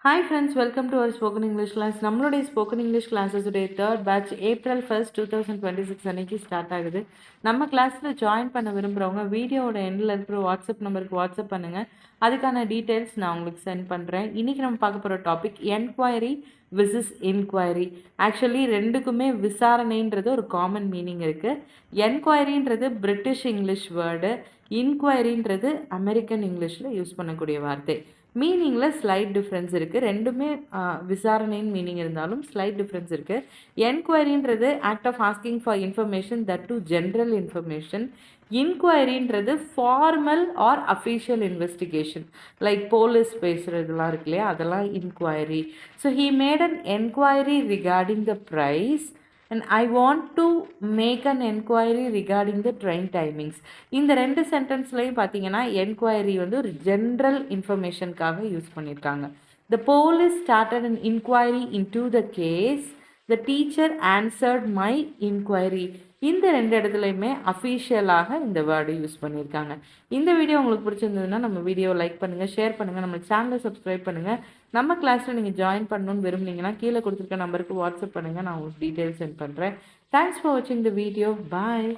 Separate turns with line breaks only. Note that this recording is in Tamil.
Hi friends, welcome to our spoken English class. நம்மளுடைய ஸ்போக்கன் இங்கிலீஷ் கிளாஸஸுடைய தேர்ட் பேட்ச் ஏப்ரல் 1st 2026 அன்னைக்கு ஸ்டார்ட் ஆகுது. நம்ம கிளாஸில் ஜாயின் பண்ண விரும்புகிறவங்க வீடியோவோட எண்டில் இருக்கிற வாட்ஸ்அப் நம்பருக்கு வாட்ஸ்அப் பண்ணுங்கள். அதுக்கான டீட்டெயில்ஸ் நான் உங்களுக்கு சென்ட் பண்ணுறேன். இன்றைக்கி நம்ம பார்க்க போகிற topic enquiry versus inquiry. Actually ரெண்டுக்குமே விசாரணைன்றது ஒரு காமன் மீனிங் இருக்குது. என்கொயரின்றது பிரிட்டிஷ் இங்கிலீஷ் வேர்டு, இன்கொயரின்றது அமெரிக்கன் இங்கிலீஷில் யூஸ் பண்ணக்கூடிய வார்த்தை. மீனிங்கில் ஸ்லைட் டிஃப்ரென்ஸ் இருக்குது. ரெண்டுமே விசாரணைன்னு மீனிங் இருந்தாலும் ஸ்லைட் டிஃப்ரென்ஸ் இருக்குது. என்கொயரின்றது act of asking for information, that to general information. இன்கொயரின்றது formal or official investigation, like police பேசுகிறதுலாம் இருக்கு இல்லையா, அதெல்லாம் inquiry. So he made an enquiry regarding the price and I want to make an enquiry regarding the train timings. இந்த ரெண்டு சென்டென்ஸ்லையும் பார்த்தீங்கன்னா என்கொயரி வந்து ஒரு ஜென்ரல் இன்ஃபர்மேஷனுக்காக யூஸ் பண்ணியிருக்காங்க. The police started an inquiry into the case. The teacher answered my inquiry. இந்த ரெண்டு இடத்துலையுமே அஃபீஷியலாக இந்த வேர்டு யூஸ் பண்ணியிருக்காங்க. இந்த வீடியோ உங்களுக்கு பிடிச்சிருந்ததுன்னா நம்ம வீடியோ லைக் பண்ணுங்கள், ஷேர் பண்ணுங்கள், நம்ம சேனலை சப்ஸ்கிரைப் பண்ணுங்கள். நம்ம கிளாஸில் நீங்கள் ஜாயின் பண்ணணும்னு விரும்புனீங்கன்னா கீழே கொடுத்துருக்க நம்பருக்கு வாட்ஸ்அப் பண்ணுங்கள், நான் உங்களுக்கு டீட்டெயில்ஸ் சென்ட் பண்ணுறேன். தேங்க்ஸ் ஃபார் வாட்சிங் த வீடியோ. பாய்.